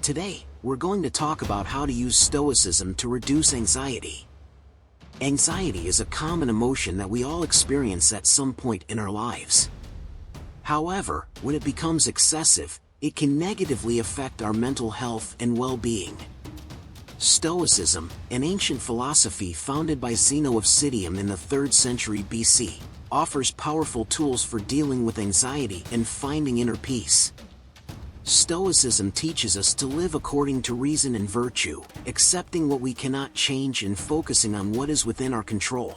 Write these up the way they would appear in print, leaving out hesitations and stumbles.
Today, we're going to talk about how to use Stoicism to reduce anxiety. Anxiety is a common emotion that we all experience at some point in our lives. However, when it becomes excessive, it can negatively affect our mental health and well-being. Stoicism, an ancient philosophy founded by Zeno of Citium in the 3rd century BC, offers powerful tools for dealing with anxiety and finding inner peace. Stoicism teaches us to live according to reason and virtue, accepting what we cannot change and focusing on what is within our control.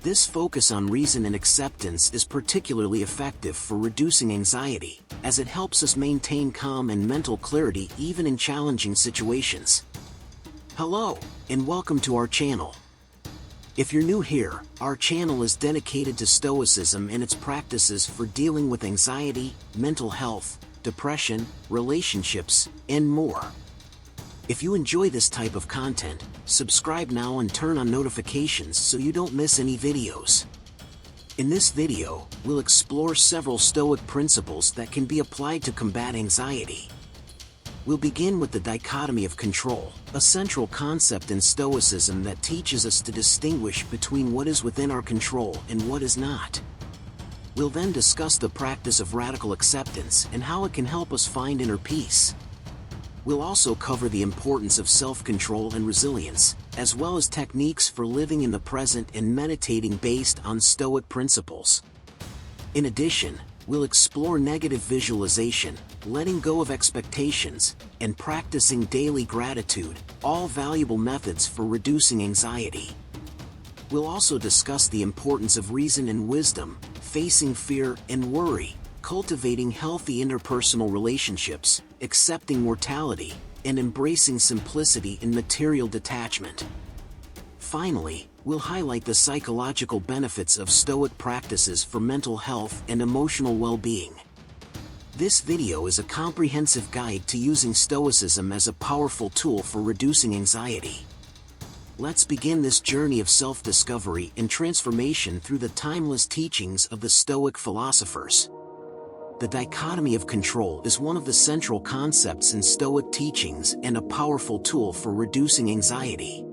This focus on reason and acceptance is particularly effective for reducing anxiety, as it helps us maintain calm and mental clarity even in challenging situations. Hello, and welcome to our channel. If you're new here, our channel is dedicated to Stoicism and its practices for dealing with anxiety, mental health, depression, relationships, and more. If you enjoy this type of content, subscribe now and turn on notifications so you don't miss any videos. In this video, we'll explore several Stoic principles that can be applied to combat anxiety. We'll begin with the dichotomy of control, a central concept in Stoicism that teaches us to distinguish between what is within our control and what is not. We'll then discuss the practice of radical acceptance and how it can help us find inner peace. We'll also cover the importance of self-control and resilience, as well as techniques for living in the present and meditating based on Stoic principles. In addition, we'll explore negative visualization, letting go of expectations, and practicing daily gratitude, all valuable methods for reducing anxiety. We'll also discuss the importance of reason and wisdom, facing fear and worry, cultivating healthy interpersonal relationships, accepting mortality, and embracing simplicity and material detachment. Finally, we'll highlight the psychological benefits of Stoic practices for mental health and emotional well-being. This video is a comprehensive guide to using Stoicism as a powerful tool for reducing anxiety. Let's begin this journey of self-discovery and transformation through the timeless teachings of the Stoic philosophers. The dichotomy of control is one of the central concepts in Stoic teachings and a powerful tool for reducing anxiety.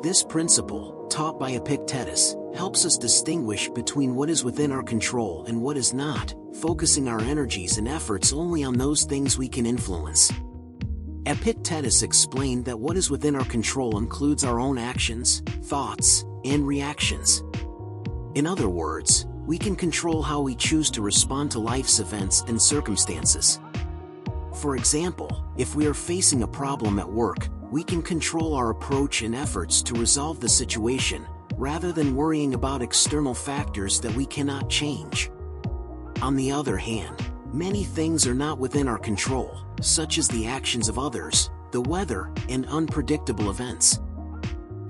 This principle, taught by Epictetus, helps us distinguish between what is within our control and what is not, focusing our energies and efforts only on those things we can influence. Epictetus explained that what is within our control includes our own actions, thoughts, and reactions. In other words, we can control how we choose to respond to life's events and circumstances. For example, if we are facing a problem at work, we can control our approach and efforts to resolve the situation, rather than worrying about external factors that we cannot change. On the other hand, many things are not within our control, such as the actions of others, the weather, and unpredictable events.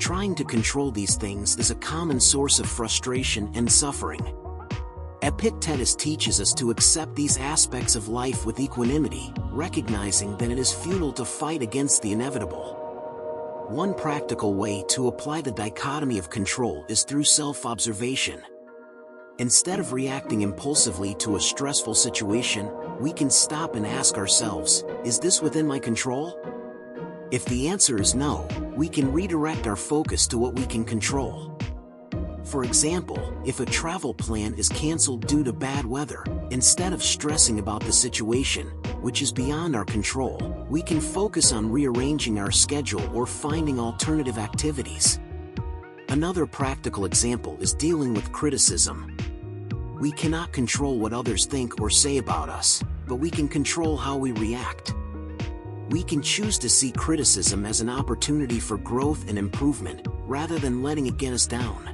Trying to control these things is a common source of frustration and suffering. Epictetus teaches us to accept these aspects of life with equanimity, recognizing that it is futile to fight against the inevitable. One practical way to apply the dichotomy of control is through self-observation. Instead of reacting impulsively to a stressful situation, we can stop and ask ourselves, is this within my control? If the answer is no, we can redirect our focus to what we can control. For example, if a travel plan is canceled due to bad weather, instead of stressing about the situation, which is beyond our control, we can focus on rearranging our schedule or finding alternative activities. Another practical example is dealing with criticism. We cannot control what others think or say about us, but we can control how we react. We can choose to see criticism as an opportunity for growth and improvement, rather than letting it get us down.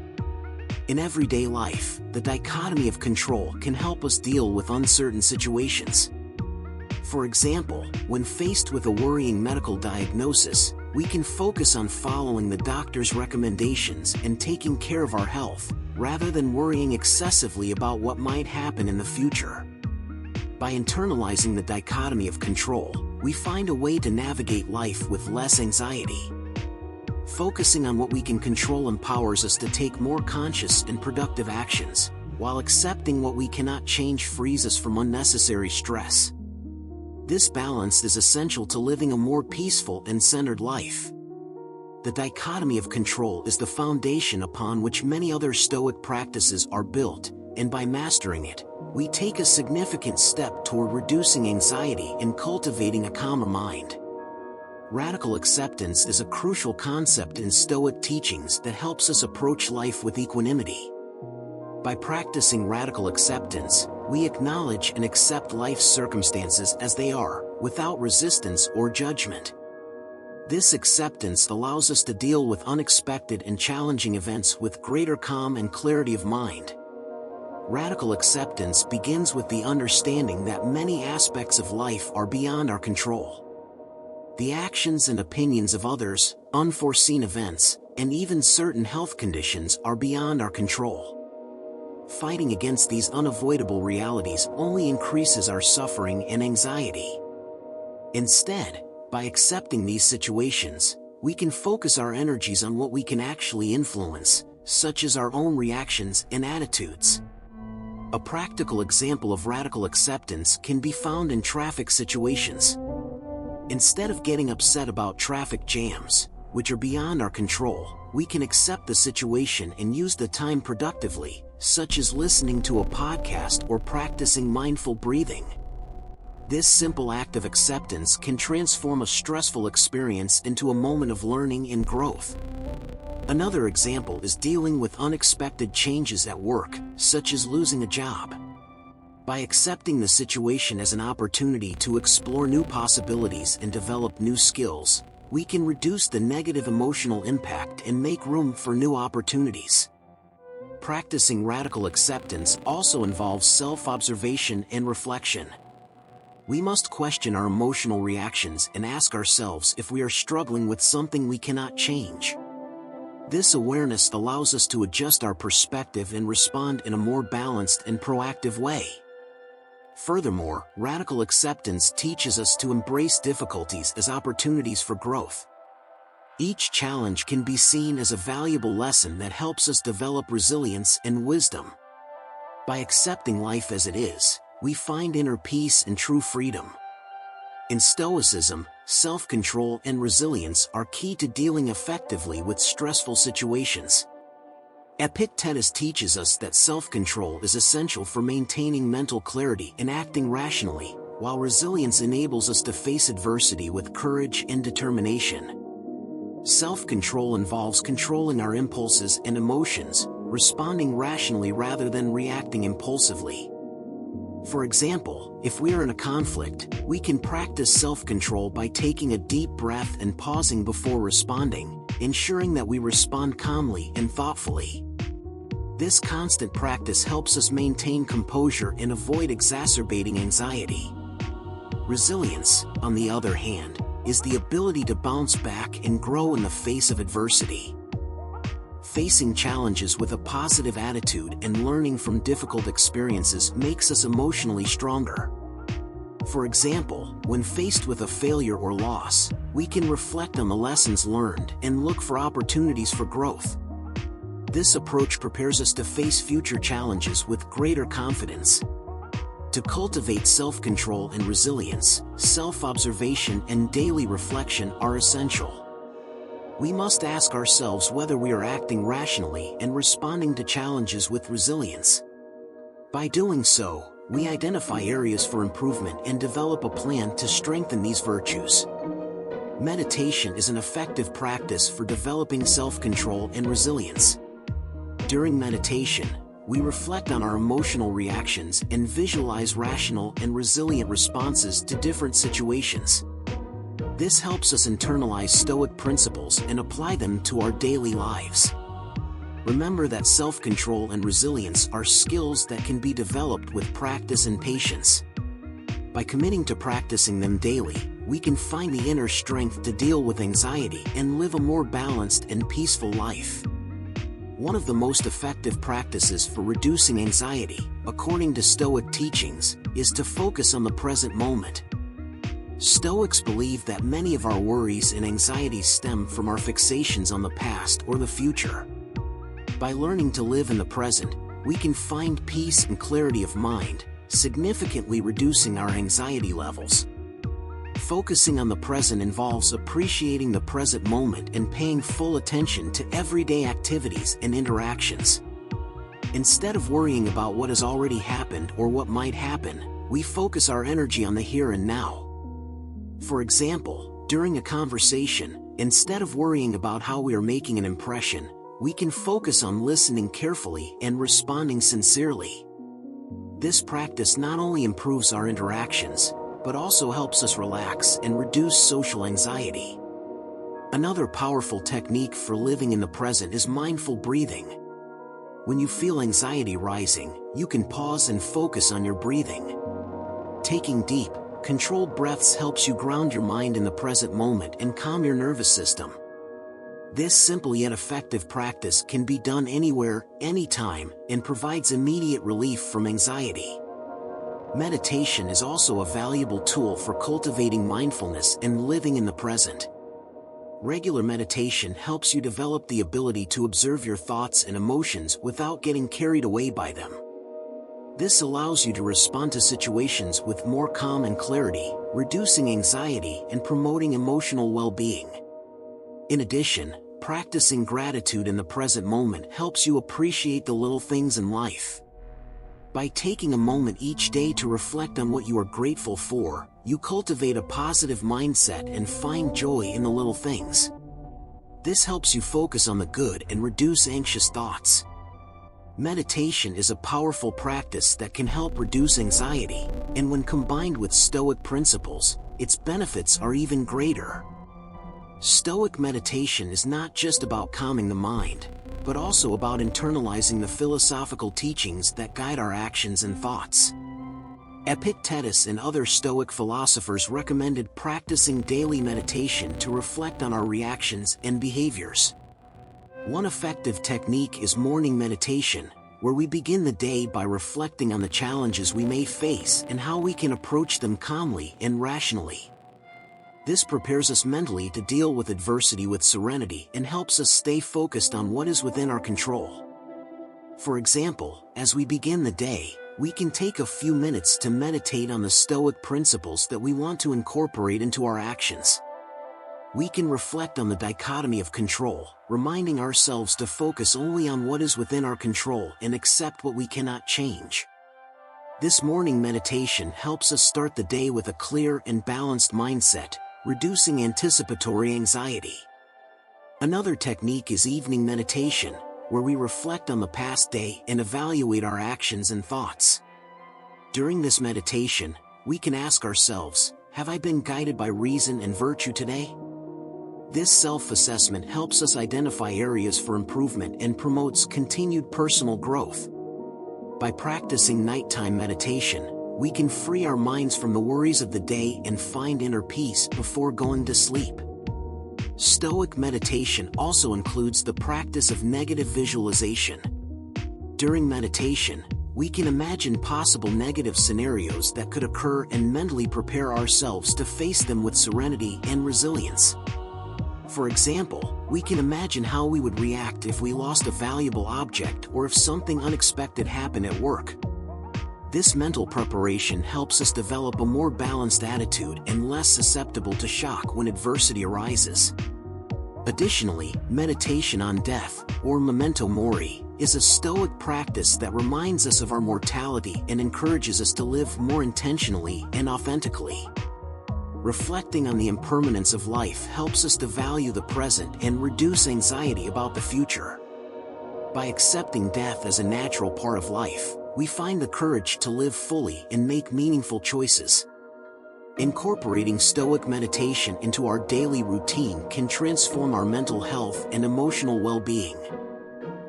In everyday life, the dichotomy of control can help us deal with uncertain situations. For example, when faced with a worrying medical diagnosis, we can focus on following the doctor's recommendations and taking care of our health, rather than worrying excessively about what might happen in the future. By internalizing the dichotomy of control, we find a way to navigate life with less anxiety. Focusing on what we can control empowers us to take more conscious and productive actions, while accepting what we cannot change frees us from unnecessary stress. This balance is essential to living a more peaceful and centered life. The dichotomy of control is the foundation upon which many other Stoic practices are built, and by mastering it, we take a significant step toward reducing anxiety and cultivating a calmer mind. Radical acceptance is a crucial concept in Stoic teachings that helps us approach life with equanimity. By practicing radical acceptance, we acknowledge and accept life's circumstances as they are, without resistance or judgment. This acceptance allows us to deal with unexpected and challenging events with greater calm and clarity of mind. Radical acceptance begins with the understanding that many aspects of life are beyond our control. The actions and opinions of others, unforeseen events, and even certain health conditions are beyond our control. Fighting against these unavoidable realities only increases our suffering and anxiety. Instead, by accepting these situations, we can focus our energies on what we can actually influence, such as our own reactions and attitudes. A practical example of radical acceptance can be found in traffic situations. Instead of getting upset about traffic jams, which are beyond our control, we can accept the situation and use the time productively, such as listening to a podcast or practicing mindful breathing. This simple act of acceptance can transform a stressful experience into a moment of learning and growth. Another example is dealing with unexpected changes at work, such as losing a job. By accepting the situation as an opportunity to explore new possibilities and develop new skills, we can reduce the negative emotional impact and make room for new opportunities. Practicing radical acceptance also involves self-observation and reflection. We must question our emotional reactions and ask ourselves if we are struggling with something we cannot change. This awareness allows us to adjust our perspective and respond in a more balanced and proactive way. Furthermore, radical acceptance teaches us to embrace difficulties as opportunities for growth. Each challenge can be seen as a valuable lesson that helps us develop resilience and wisdom. By accepting life as it is, we find inner peace and true freedom. In Stoicism, self-control and resilience are key to dealing effectively with stressful situations. Epictetus teaches us that self-control is essential for maintaining mental clarity and acting rationally, while resilience enables us to face adversity with courage and determination. Self-control involves controlling our impulses and emotions, responding rationally rather than reacting impulsively. For example, if we are in a conflict, we can practice self-control by taking a deep breath and pausing before responding, ensuring that we respond calmly and thoughtfully. This constant practice helps us maintain composure and avoid exacerbating anxiety. Resilience, on the other hand, is the ability to bounce back and grow in the face of adversity. Facing challenges with a positive attitude and learning from difficult experiences makes us emotionally stronger. For example, when faced with a failure or loss, we can reflect on the lessons learned and look for opportunities for growth. This approach prepares us to face future challenges with greater confidence. To cultivate self-control and resilience, self-observation and daily reflection are essential. We must ask ourselves whether we are acting rationally and responding to challenges with resilience. By doing so, we identify areas for improvement and develop a plan to strengthen these virtues. Meditation is an effective practice for developing self-control and resilience. During meditation, we reflect on our emotional reactions and visualize rational and resilient responses to different situations. This helps us internalize Stoic principles and apply them to our daily lives. Remember that self-control and resilience are skills that can be developed with practice and patience. By committing to practicing them daily, we can find the inner strength to deal with anxiety and live a more balanced and peaceful life. One of the most effective practices for reducing anxiety, according to Stoic teachings, is to focus on the present moment. Stoics believe that many of our worries and anxieties stem from our fixations on the past or the future. By learning to live in the present, we can find peace and clarity of mind, significantly reducing our anxiety levels. Focusing on the present involves appreciating the present moment and paying full attention to everyday activities and interactions. Instead of worrying about what has already happened or what might happen, we focus our energy on the here and now. For example, during a conversation, instead of worrying about how we are making an impression, we can focus on listening carefully and responding sincerely. This practice not only improves our interactions, but also helps us relax and reduce social anxiety. Another powerful technique for living in the present is mindful breathing. When you feel anxiety rising, you can pause and focus on your breathing. Taking deep, controlled breaths helps you ground your mind in the present moment and calm your nervous system. This simple yet effective practice can be done anywhere, anytime, and provides immediate relief from anxiety. Meditation is also a valuable tool for cultivating mindfulness and living in the present. Regular meditation helps you develop the ability to observe your thoughts and emotions without getting carried away by them. This allows you to respond to situations with more calm and clarity, reducing anxiety and promoting emotional well-being. In addition, practicing gratitude in the present moment helps you appreciate the little things in life. By taking a moment each day to reflect on what you are grateful for, you cultivate a positive mindset and find joy in the little things. This helps you focus on the good and reduce anxious thoughts. Meditation is a powerful practice that can help reduce anxiety, and when combined with Stoic principles, its benefits are even greater. Stoic meditation is not just about calming the mind, but also about internalizing the philosophical teachings that guide our actions and thoughts. Epictetus and other Stoic philosophers recommended practicing daily meditation to reflect on our reactions and behaviors. One effective technique is morning meditation, where we begin the day by reflecting on the challenges we may face and how we can approach them calmly and rationally. This prepares us mentally to deal with adversity with serenity and helps us stay focused on what is within our control. For example, as we begin the day, we can take a few minutes to meditate on the Stoic principles that we want to incorporate into our actions. We can reflect on the dichotomy of control, reminding ourselves to focus only on what is within our control and accept what we cannot change. This morning meditation helps us start the day with a clear and balanced mindset, reducing anticipatory anxiety. Another technique is evening meditation, where we reflect on the past day and evaluate our actions and thoughts. During this meditation, we can ask ourselves, have I been guided by reason and virtue today? This self-assessment helps us identify areas for improvement and promotes continued personal growth. By practicing nighttime meditation, we can free our minds from the worries of the day and find inner peace before going to sleep. Stoic meditation also includes the practice of negative visualization. During meditation, we can imagine possible negative scenarios that could occur and mentally prepare ourselves to face them with serenity and resilience. For example, we can imagine how we would react if we lost a valuable object or if something unexpected happened at work. This mental preparation helps us develop a more balanced attitude and less susceptible to shock when adversity arises. Additionally, meditation on death, or memento mori, is a Stoic practice that reminds us of our mortality and encourages us to live more intentionally and authentically. Reflecting on the impermanence of life helps us to value the present and reduce anxiety about the future. By accepting death as a natural part of life, we find the courage to live fully and make meaningful choices. Incorporating Stoic meditation into our daily routine can transform our mental health and emotional well-being.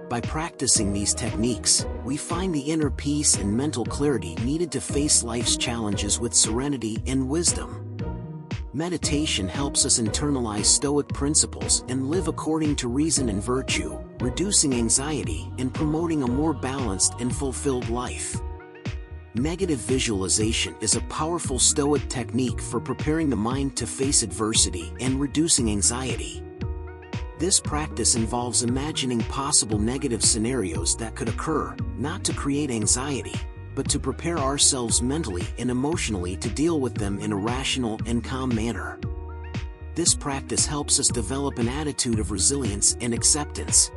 By practicing these techniques, we find the inner peace and mental clarity needed to face life's challenges with serenity and wisdom. Meditation helps us internalize Stoic principles and live according to reason and virtue, reducing anxiety and promoting a more balanced and fulfilled life. Negative visualization is a powerful Stoic technique for preparing the mind to face adversity and reducing anxiety. This practice involves imagining possible negative scenarios that could occur, not to create anxiety, but to prepare ourselves mentally and emotionally to deal with them in a rational and calm manner. This practice helps us develop an attitude of resilience and acceptance.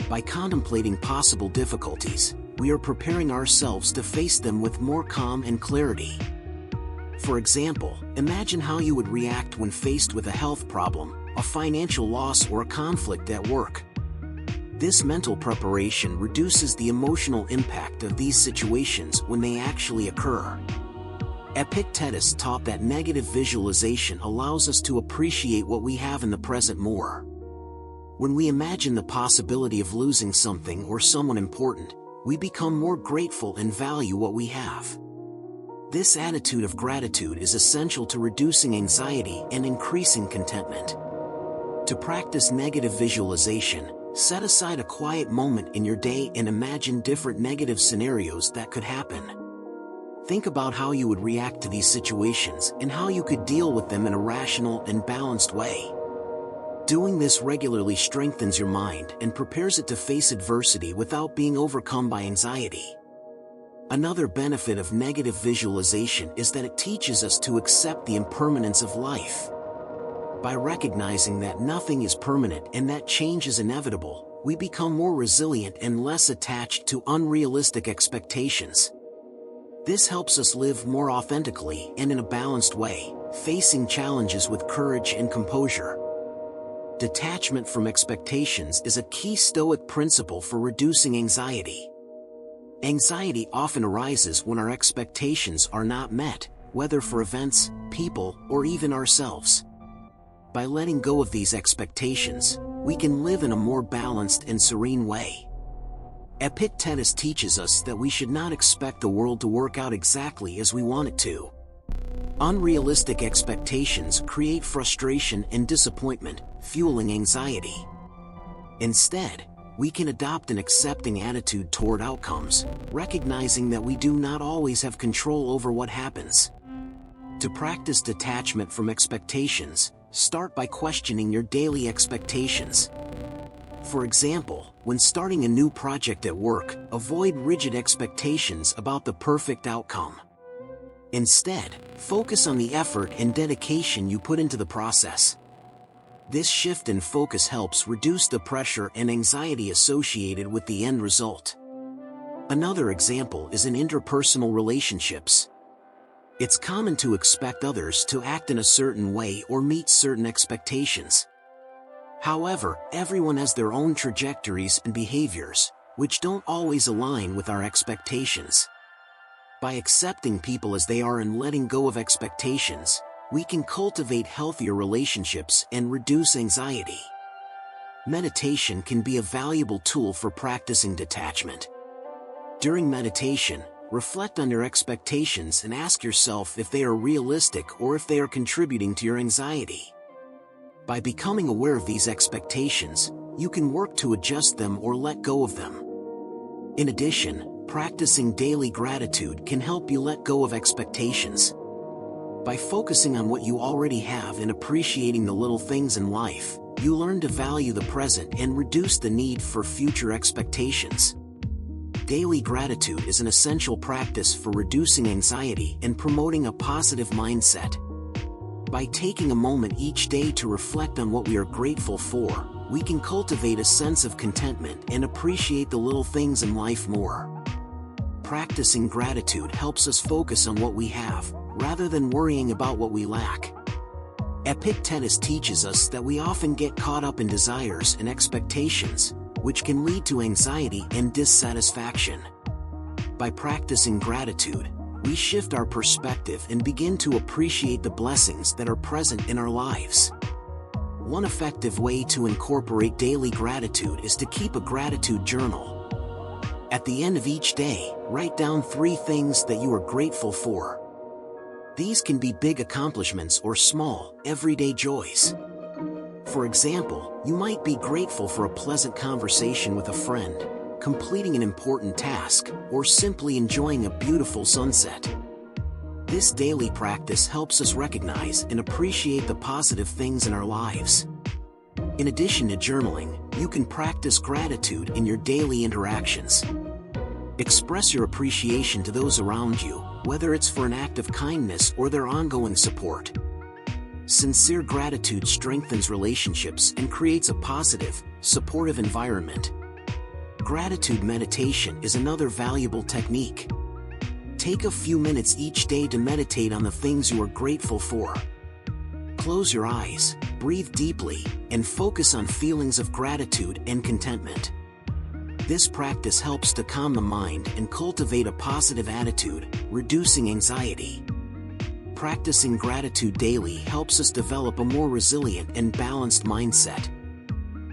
By contemplating possible difficulties, we are preparing ourselves to face them with more calm and clarity. For example, imagine how you would react when faced with a health problem, a financial loss, or a conflict at work. This mental preparation reduces the emotional impact of these situations when they actually occur. Epictetus taught that negative visualization allows us to appreciate what we have in the present more. When we imagine the possibility of losing something or someone important, we become more grateful and value what we have. This attitude of gratitude is essential to reducing anxiety and increasing contentment. To practice negative visualization, set aside a quiet moment in your day and imagine different negative scenarios that could happen. Think about how you would react to these situations and how you could deal with them in a rational and balanced way. Doing this regularly strengthens your mind and prepares it to face adversity without being overcome by anxiety. Another benefit of negative visualization is that it teaches us to accept the impermanence of life. By recognizing that nothing is permanent and that change is inevitable, we become more resilient and less attached to unrealistic expectations. This helps us live more authentically and in a balanced way, facing challenges with courage and composure. Detachment from expectations is a key Stoic principle for reducing anxiety. Anxiety often arises when our expectations are not met, whether for events, people, or even ourselves. By letting go of these expectations, we can live in a more balanced and serene way. Epictetus teaches us that we should not expect the world to work out exactly as we want it to. Unrealistic expectations create frustration and disappointment, fueling anxiety. Instead, we can adopt an accepting attitude toward outcomes, recognizing that we do not always have control over what happens. To practice detachment from expectations, start by questioning your daily expectations. For example, when starting a new project at work, avoid rigid expectations about the perfect outcome. Instead, focus on the effort and dedication you put into the process. This shift in focus helps reduce the pressure and anxiety associated with the end result. Another example is in interpersonal relationships. It's common to expect others to act in a certain way or meet certain expectations. However, everyone has their own trajectories and behaviors, which don't always align with our expectations. By accepting people as they are and letting go of expectations, we can cultivate healthier relationships and reduce anxiety. Meditation can be a valuable tool for practicing detachment. During meditation, reflect on your expectations and ask yourself if they are realistic or if they are contributing to your anxiety. By becoming aware of these expectations, you can work to adjust them or let go of them. In addition, practicing daily gratitude can help you let go of expectations. By focusing on what you already have and appreciating the little things in life, you learn to value the present and reduce the need for future expectations. Daily gratitude is an essential practice for reducing anxiety and promoting a positive mindset. By taking a moment each day to reflect on what we are grateful for, we can cultivate a sense of contentment and appreciate the little things in life more. Practicing gratitude helps us focus on what we have, rather than worrying about what we lack. Epictetus teaches us that we often get caught up in desires and expectations, which can lead to anxiety and dissatisfaction. By practicing gratitude, we shift our perspective and begin to appreciate the blessings that are present in our lives. One effective way to incorporate daily gratitude is to keep a gratitude journal. At the end of each day, write down 3 things that you are grateful for. These can be big accomplishments or small, everyday joys. For example, you might be grateful for a pleasant conversation with a friend, completing an important task, or simply enjoying a beautiful sunset. This daily practice helps us recognize and appreciate the positive things in our lives. In addition to journaling, you can practice gratitude in your daily interactions. Express your appreciation to those around you, whether it's for an act of kindness or their ongoing support. Sincere gratitude strengthens relationships and creates a positive, supportive environment. Gratitude meditation is another valuable technique. Take a few minutes each day to meditate on the things you are grateful for. Close your eyes, breathe deeply, and focus on feelings of gratitude and contentment. This practice helps to calm the mind and cultivate a positive attitude, reducing anxiety. Practicing gratitude daily helps us develop a more resilient and balanced mindset.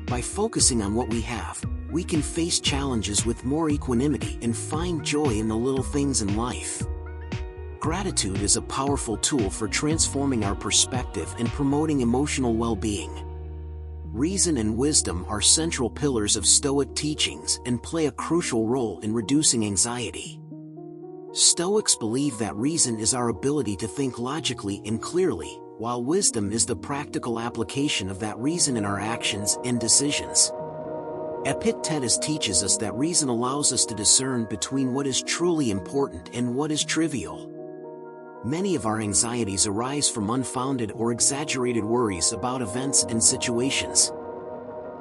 By focusing on what we have, we can face challenges with more equanimity and find joy in the little things in life. Gratitude is a powerful tool for transforming our perspective and promoting emotional well-being. Reason and wisdom are central pillars of Stoic teachings and play a crucial role in reducing anxiety. Stoics believe that reason is our ability to think logically and clearly, while wisdom is the practical application of that reason in our actions and decisions. Epictetus teaches us that reason allows us to discern between what is truly important and what is trivial. Many of our anxieties arise from unfounded or exaggerated worries about events and situations.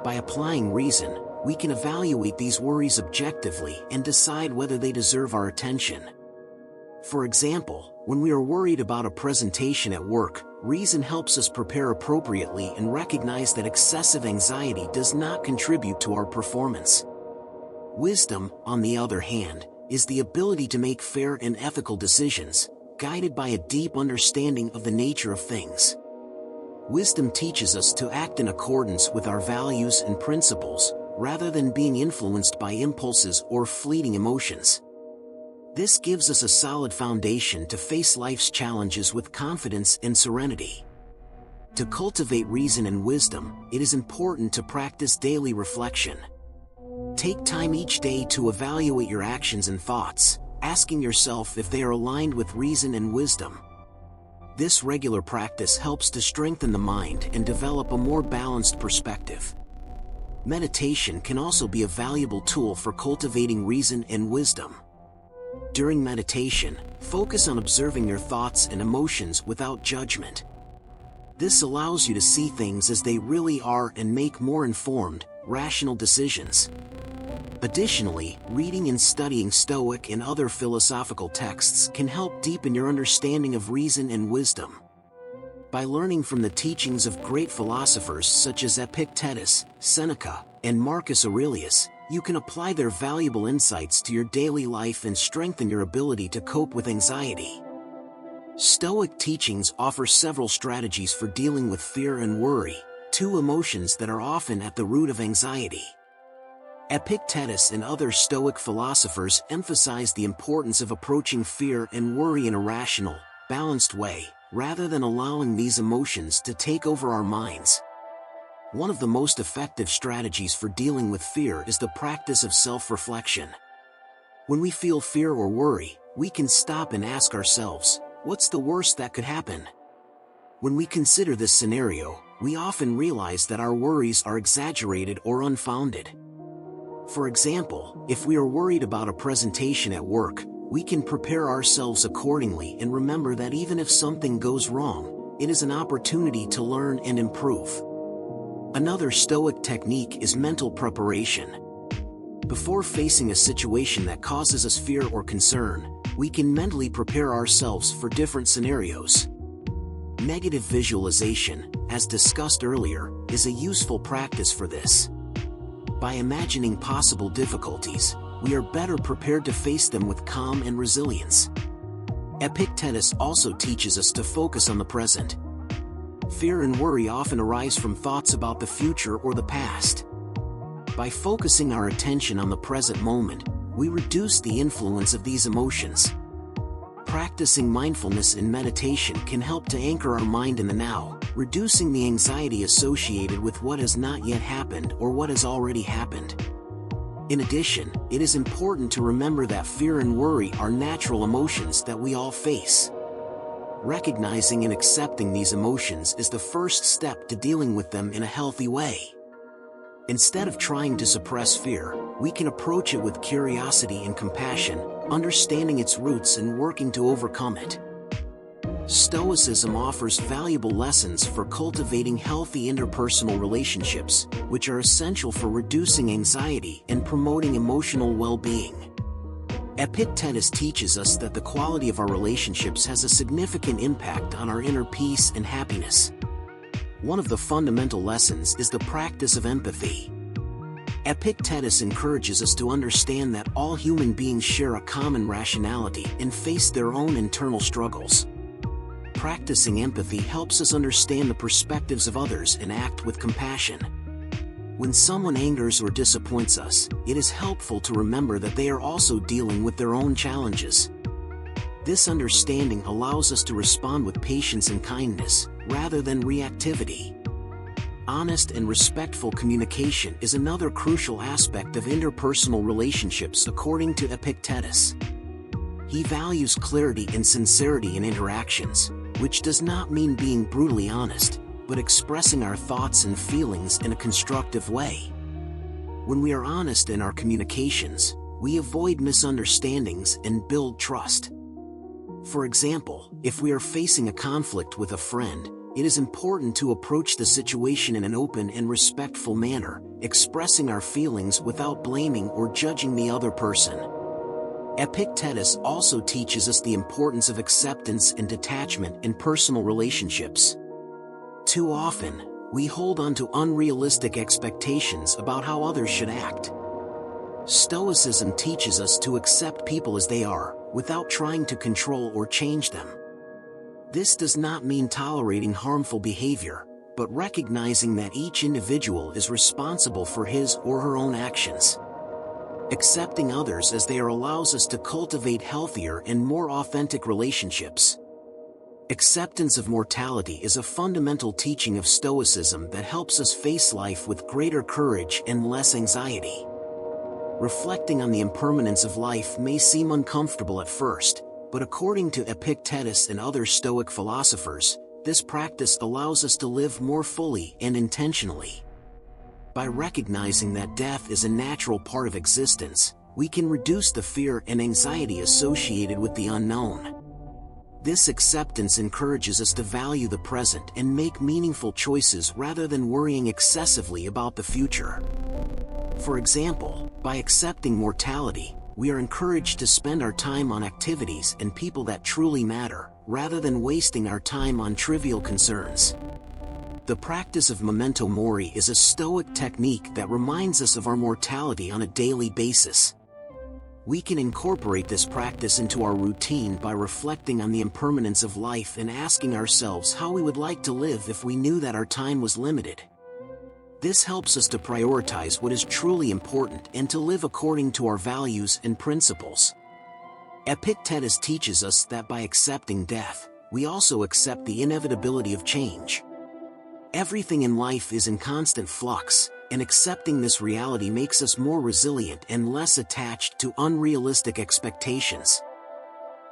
By applying reason, we can evaluate these worries objectively and decide whether they deserve our attention. For example, when we are worried about a presentation at work, reason helps us prepare appropriately and recognize that excessive anxiety does not contribute to our performance. Wisdom, on the other hand, is the ability to make fair and ethical decisions, guided by a deep understanding of the nature of things. Wisdom teaches us to act in accordance with our values and principles, rather than being influenced by impulses or fleeting emotions. This gives us a solid foundation to face life's challenges with confidence and serenity. To cultivate reason and wisdom, it is important to practice daily reflection. Take time each day to evaluate your actions and thoughts, asking yourself if they are aligned with reason and wisdom. This regular practice helps to strengthen the mind and develop a more balanced perspective. Meditation can also be a valuable tool for cultivating reason and wisdom. During meditation, focus on observing your thoughts and emotions without judgment. This allows you to see things as they really are and make more informed, rational decisions. Additionally, reading and studying Stoic and other philosophical texts can help deepen your understanding of reason and wisdom. By learning from the teachings of great philosophers such as Epictetus, Seneca, and Marcus Aurelius, you can apply their valuable insights to your daily life and strengthen your ability to cope with anxiety. Stoic teachings offer several strategies for dealing with fear and worry, two emotions that are often at the root of anxiety. Epictetus and other Stoic philosophers emphasize the importance of approaching fear and worry in a rational, balanced way, rather than allowing these emotions to take over our minds. One of the most effective strategies for dealing with fear is the practice of self-reflection. When we feel fear or worry, we can stop and ask ourselves, what's the worst that could happen? When we consider this scenario, we often realize that our worries are exaggerated or unfounded. For example, if we are worried about a presentation at work, we can prepare ourselves accordingly and remember that even if something goes wrong, it is an opportunity to learn and improve. Another Stoic technique is mental preparation. Before facing a situation that causes us fear or concern, we can mentally prepare ourselves for different scenarios. Negative visualization, as discussed earlier, is a useful practice for this. By imagining possible difficulties, we are better prepared to face them with calm and resilience. Epictetus also teaches us to focus on the present. Fear and worry often arise from thoughts about the future or the past. By focusing our attention on the present moment, we reduce the influence of these emotions. Practicing mindfulness in meditation can help to anchor our mind in the now, reducing the anxiety associated with what has not yet happened or what has already happened. In addition, it is important to remember that fear and worry are natural emotions that we all face. Recognizing and accepting these emotions is the first step to dealing with them in a healthy way. Instead of trying to suppress fear, we can approach it with curiosity and compassion, understanding its roots and working to overcome it. Stoicism offers valuable lessons for cultivating healthy interpersonal relationships, which are essential for reducing anxiety and promoting emotional well-being. Epictetus teaches us that the quality of our relationships has a significant impact on our inner peace and happiness. One of the fundamental lessons is the practice of empathy. Epictetus encourages us to understand that all human beings share a common rationality and face their own internal struggles. Practicing empathy helps us understand the perspectives of others and act with compassion. When someone angers or disappoints us, it is helpful to remember that they are also dealing with their own challenges. This understanding allows us to respond with patience and kindness, rather than reactivity. Honest and respectful communication is another crucial aspect of interpersonal relationships according to Epictetus. He values clarity and sincerity in interactions, which does not mean being brutally honest, but expressing our thoughts and feelings in a constructive way. When we are honest in our communications, we avoid misunderstandings and build trust. For example, if we are facing a conflict with a friend, it is important to approach the situation in an open and respectful manner, expressing our feelings without blaming or judging the other person. Epictetus also teaches us the importance of acceptance and detachment in personal relationships. Too often, we hold on to unrealistic expectations about how others should act. Stoicism teaches us to accept people as they are, without trying to control or change them. This does not mean tolerating harmful behavior, but recognizing that each individual is responsible for his or her own actions. Accepting others as they are allows us to cultivate healthier and more authentic relationships. Acceptance of mortality is a fundamental teaching of Stoicism that helps us face life with greater courage and less anxiety. Reflecting on the impermanence of life may seem uncomfortable at first, but according to Epictetus and other Stoic philosophers, this practice allows us to live more fully and intentionally. By recognizing that death is a natural part of existence, we can reduce the fear and anxiety associated with the unknown. This acceptance encourages us to value the present and make meaningful choices rather than worrying excessively about the future. For example, by accepting mortality, we are encouraged to spend our time on activities and people that truly matter, rather than wasting our time on trivial concerns. The practice of memento mori is a Stoic technique that reminds us of our mortality on a daily basis. We can incorporate this practice into our routine by reflecting on the impermanence of life and asking ourselves how we would like to live if we knew that our time was limited. This helps us to prioritize what is truly important and to live according to our values and principles. Epictetus teaches us that by accepting death, we also accept the inevitability of change. Everything in life is in constant flux, and accepting this reality makes us more resilient and less attached to unrealistic expectations.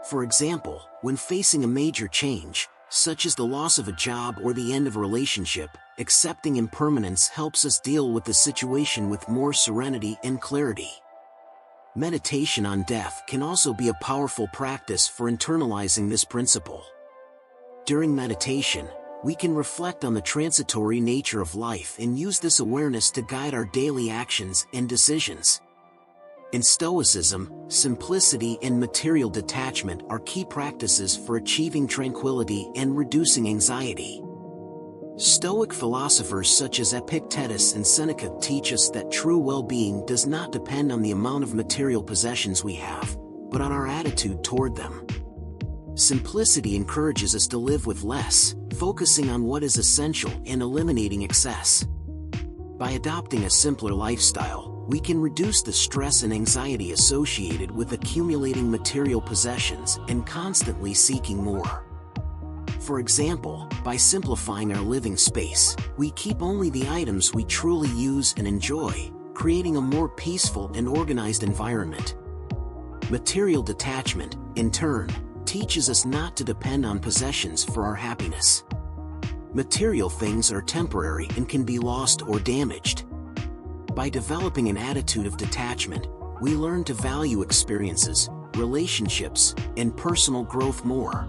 For example, when facing a major change, such as the loss of a job or the end of a relationship, accepting impermanence helps us deal with the situation with more serenity and clarity. Meditation on death can also be a powerful practice for internalizing this principle. During meditation, we can reflect on the transitory nature of life and use this awareness to guide our daily actions and decisions. In Stoicism, simplicity and material detachment are key practices for achieving tranquility and reducing anxiety. Stoic philosophers such as Epictetus and Seneca teach us that true well-being does not depend on the amount of material possessions we have, but on our attitude toward them. Simplicity encourages us to live with less, focusing on what is essential and eliminating excess. By adopting a simpler lifestyle, we can reduce the stress and anxiety associated with accumulating material possessions and constantly seeking more. For example, by simplifying our living space, we keep only the items we truly use and enjoy, creating a more peaceful and organized environment. Material detachment, in turn, teaches us not to depend on possessions for our happiness. Material things are temporary and can be lost or damaged. By developing an attitude of detachment, we learn to value experiences, relationships, and personal growth more.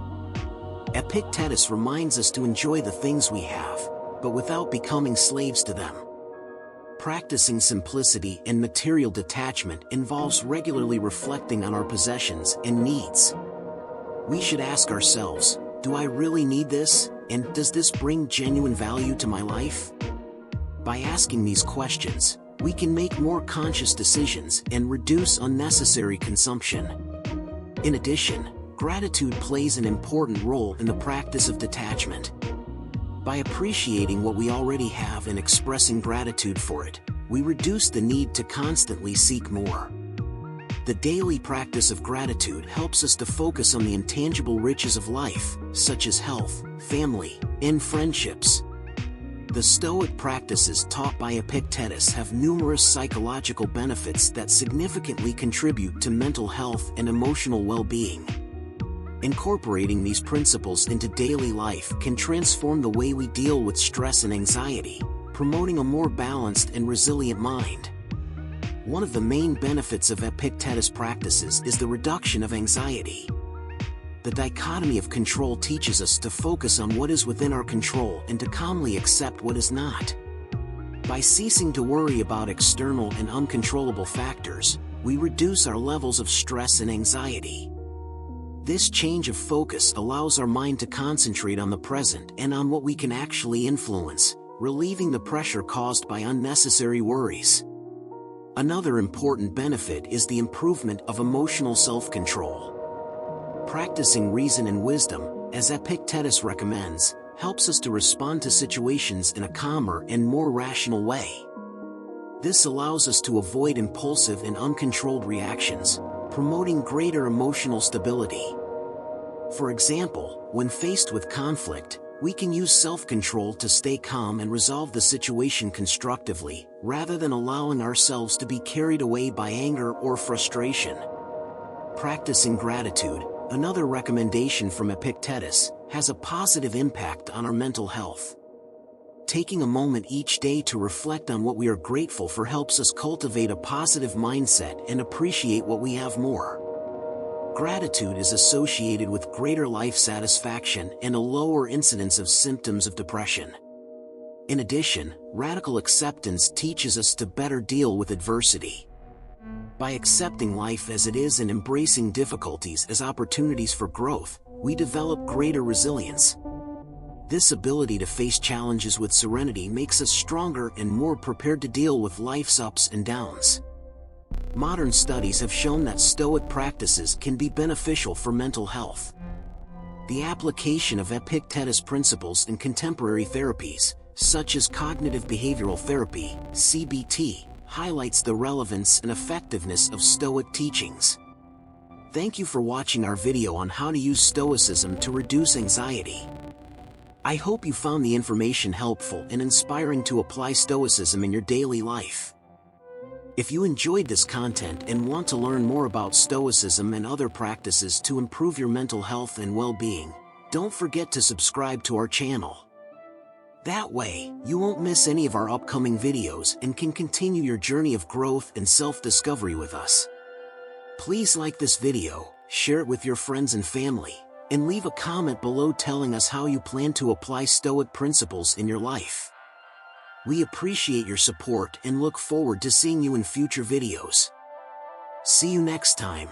Epictetus reminds us to enjoy the things we have, but without becoming slaves to them. Practicing simplicity and material detachment involves regularly reflecting on our possessions and needs. We should ask ourselves, do I really need this, and does this bring genuine value to my life? By asking these questions, we can make more conscious decisions and reduce unnecessary consumption. In addition, gratitude plays an important role in the practice of detachment. By appreciating what we already have and expressing gratitude for it, we reduce the need to constantly seek more. The daily practice of gratitude helps us to focus on the intangible riches of life, such as health, family, and friendships. The Stoic practices taught by Epictetus have numerous psychological benefits that significantly contribute to mental health and emotional well-being. Incorporating these principles into daily life can transform the way we deal with stress and anxiety, promoting a more balanced and resilient mind. One of the main benefits of Epictetus practices is the reduction of anxiety. The Dichotomy of Control teaches us to focus on what is within our control and to calmly accept what is not. By ceasing to worry about external and uncontrollable factors, we reduce our levels of stress and anxiety. This change of focus allows our mind to concentrate on the present and on what we can actually influence, relieving the pressure caused by unnecessary worries. Another important benefit is the improvement of emotional self-control. Practicing reason and wisdom, as Epictetus recommends, helps us to respond to situations in a calmer and more rational way. This allows us to avoid impulsive and uncontrolled reactions, promoting greater emotional stability. For example, when faced with conflict, we can use self-control to stay calm and resolve the situation constructively, rather than allowing ourselves to be carried away by anger or frustration. Practicing gratitude, another recommendation from Epictetus, has a positive impact on our mental health. Taking a moment each day to reflect on what we are grateful for helps us cultivate a positive mindset and appreciate what we have more. Gratitude is associated with greater life satisfaction and a lower incidence of symptoms of depression. In addition, radical acceptance teaches us to better deal with adversity. By accepting life as it is and embracing difficulties as opportunities for growth, we develop greater resilience. This ability to face challenges with serenity makes us stronger and more prepared to deal with life's ups and downs. Modern studies have shown that Stoic practices can be beneficial for mental health. The application of Epictetus principles in contemporary therapies, such as cognitive behavioral therapy, CBT, highlights the relevance and effectiveness of Stoic teachings. Thank you for watching our video on how to use Stoicism to reduce anxiety. I hope you found the information helpful and inspiring to apply Stoicism in your daily life. If you enjoyed this content and want to learn more about Stoicism and other practices to improve your mental health and well-being, don't forget to subscribe to our channel. That way, you won't miss any of our upcoming videos and can continue your journey of growth and self-discovery with us. Please like this video, share it with your friends and family, and leave a comment below telling us how you plan to apply Stoic principles in your life. We appreciate your support and look forward to seeing you in future videos. See you next time.